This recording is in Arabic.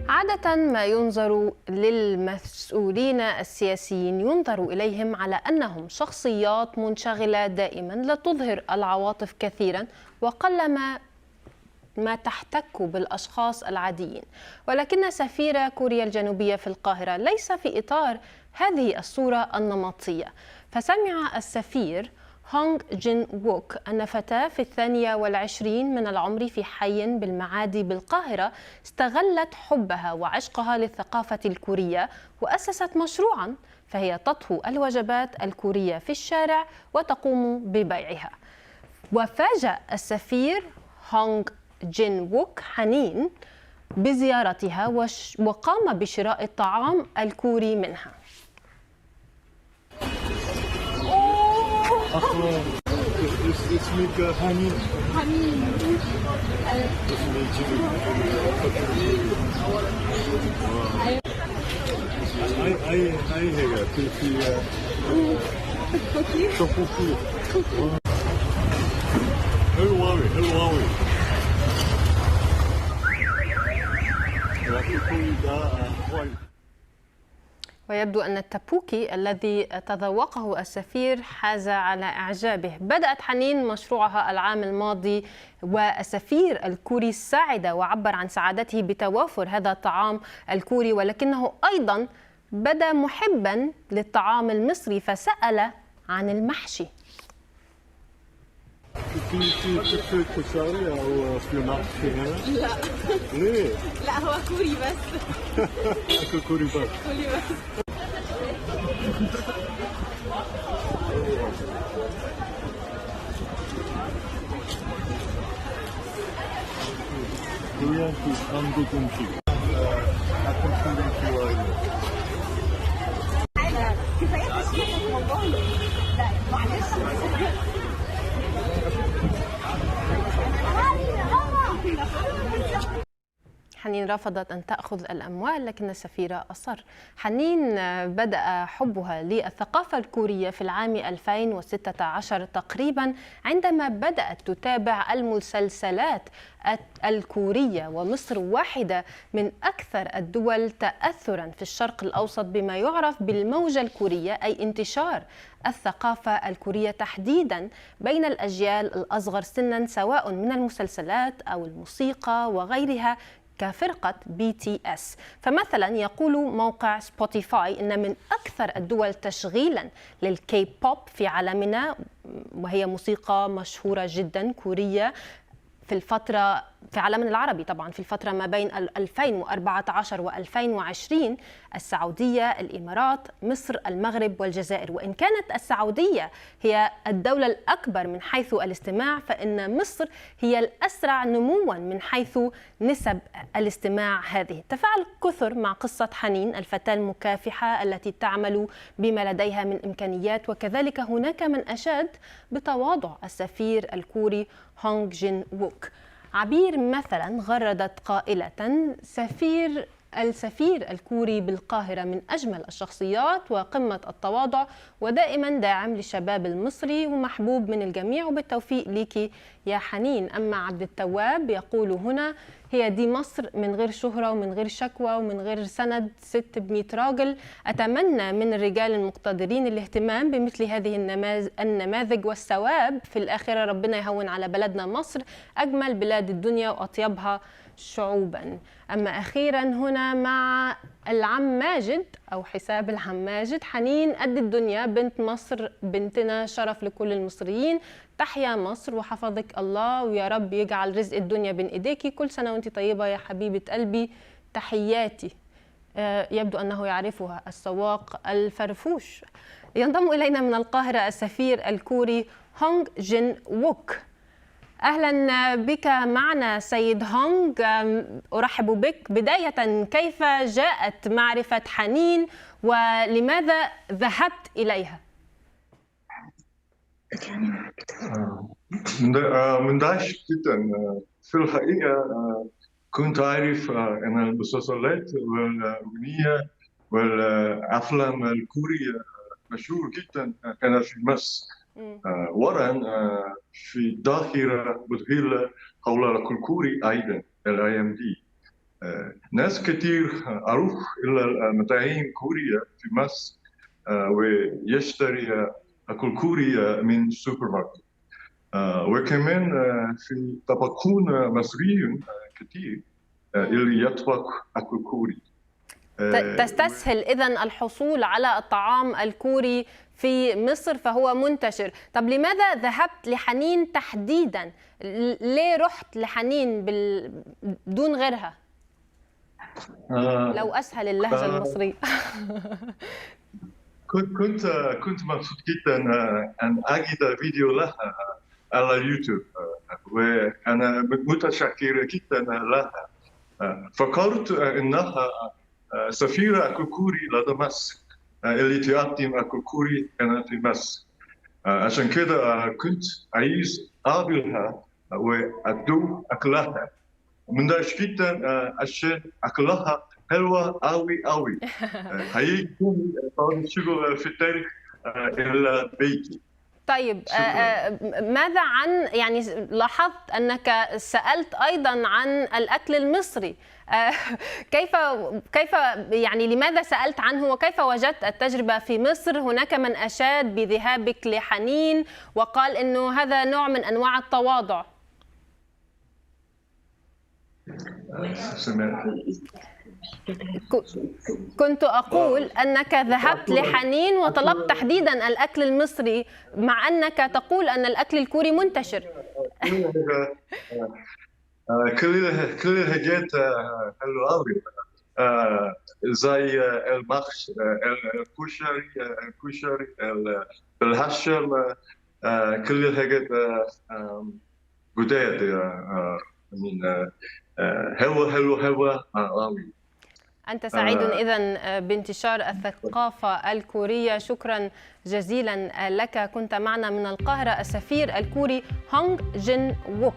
عادة ما ينظر للمسؤولين السياسيين ينظر إليهم على أنهم شخصيات منشغلة دائما لا تظهر العواطف كثيرا وقلما ما تحتك بالأشخاص العاديين، ولكن سفير كوريا الجنوبية في القاهرة ليس في إطار هذه الصورة النمطية. فسمع السفير هونغ جين ووك أن فتاة في 22 من العمر في حي بالمعادي بالقاهرة استغلت حبها وعشقها للثقافة الكورية وأسست مشروعا فهي تطهو الوجبات الكورية في الشارع وتقوم ببيعها. وفاجأ السفير هونغ جين ووك حنين بزيارتها وقام بشراء الطعام الكوري منها. اسمك حنين. أي حاجة في توفوكي. حلو أوي. ويبدو أن التبوكي الذي تذوقه السفير حاز على إعجابه. بدأت حنين مشروعها العام الماضي والسفير الكوري ساعد وعبر عن سعادته بتوافر هذا الطعام الكوري، ولكنه أيضا بدا محبا للطعام المصري فسأل عن المحشي. في كشري أو في محشي هنا؟ لا. ليه؟ لا هو كوري بس. كوري بس. كوريان في 한국 음식. 같은 친구 좋아해요. كفاية تشكيلك والله. لا معلش. حنين رفضت أن تأخذ الأموال لكن السفير أصر. حنين بدأ حبها للثقافة الكورية في العام 2016 تقريبا عندما بدأت تتابع المسلسلات الكورية، ومصر واحدة من أكثر الدول تأثرا في الشرق الأوسط بما يعرف بالموجة الكورية، أي انتشار الثقافة الكورية تحديدا بين الأجيال الأصغر سنا سواء من المسلسلات أو الموسيقى وغيرها كفرقة BTS. فمثلا يقول موقع سبوتيفاي إن من أكثر الدول تشغيلا للكي بوب في عالمنا، وهي موسيقى مشهورة جدا كورية في عالمنا العربي طبعا في الفترة ما بين 2014 و2020 السعودية، الإمارات، مصر، المغرب والجزائر. وإن كانت السعودية هي الدولة الأكبر من حيث الاستماع، فإن مصر هي الأسرع نموا من حيث نسب الاستماع هذه. تفاعل كثر مع قصة حنين الفتاة المكافحة التي تعمل بما لديها من إمكانيات، وكذلك هناك من أشاد بتواضع السفير الكوري هونغ جين ووك. عبير مثلا غردت قائلة: السفير الكوري بالقاهرة من أجمل الشخصيات وقمة التواضع ودائما داعم للشباب المصري ومحبوب من الجميع، وبالتوفيق ليكي يا حنين. أما عبد التواب يقول هنا: هي دي مصر من غير شهرة ومن غير شكوى ومن غير سند، ست ب100 راجل. أتمنى من الرجال المقتدرين الاهتمام بمثل هذه النماذج، والثواب في الآخرة ربنا يهون على بلدنا مصر، أجمل بلاد الدنيا وأطيبها شعوبا. أما أخيرا هنا مع العم ماجد أو حساب العم ماجد: حنين قد الدنيا، بنت مصر، بنتنا شرف لكل المصريين، تحيا مصر وحفظك الله ويا رب يجعل رزق الدنيا بين إيديكي، كل سنة وانت طيبة يا حبيبة قلبي، تحياتي. يبدو أنه يعرفها السواق الفرفوش. ينضم إلينا من القاهرة السفير الكوري هونغ جين ووك. أهلا بك معنا سيد هونغ، أرحب بك. بداية، كيف جاءت معرفة حنين ولماذا ذهبت إليها؟ مندهش جدا. في الحقيقة كنت أعرف أن المسلسلات والأغنية والأفلام الكورية مشهور جدا هنا في مصر. ورا في ظاهرة مذهلة حول الكوري أيضا الأيام دي. ناس كتير أروح إلى المطاعم كورية في مصر ويشتري أكل كوري من السوبر ماركت. وكمان في طباخون مصريين كتير اللي يطبخ أكل كوري. تستسهل إذن الحصول على الطعام الكوري في مصر فهو منتشر. طب لماذا ذهبت لحنين تحديدا؟ ليه رحت لحنين دون غيرها؟ لو أسهل اللهجة المصرية. كنت مبسوط جدا أن أجد فيديو لها على اليوتيوب، وأنا متشكر جدا لها. فكرت أنها سفيرة أكل كوري لدى مصر اللي تقدم أكل كوري كانت في مصر. عشان كده كنت عايز أقابلها وأدوق أكلها. مندهش جدا عشان أكلها حلوة أوي. هيكون شغل في التاريخ إلى بيتي. طيب ماذا عن، يعني لاحظت أنك سألت أيضا عن الأكل المصري، كيف يعني لماذا سألت عنه وكيف وجدت التجربة في مصر؟ هناك من أشاد بذهابك لحنين وقال أنه هذا نوع من أنواع التواضع. كنت أقول أنك ذهبت لحنين وطلبت تحديدا الأكل المصري مع أنك تقول أن الأكل الكوري منتشر. كل الحاجات حلوة أوي، زي المخش، الكشري، الهشل، كل الحاجات جداد. حلوة أوي. أنت سعيد إذن بانتشار الثقافة الكورية. شكرا جزيلا لك. كنت معنا من القاهرة السفير الكوري هونغ جين ووك.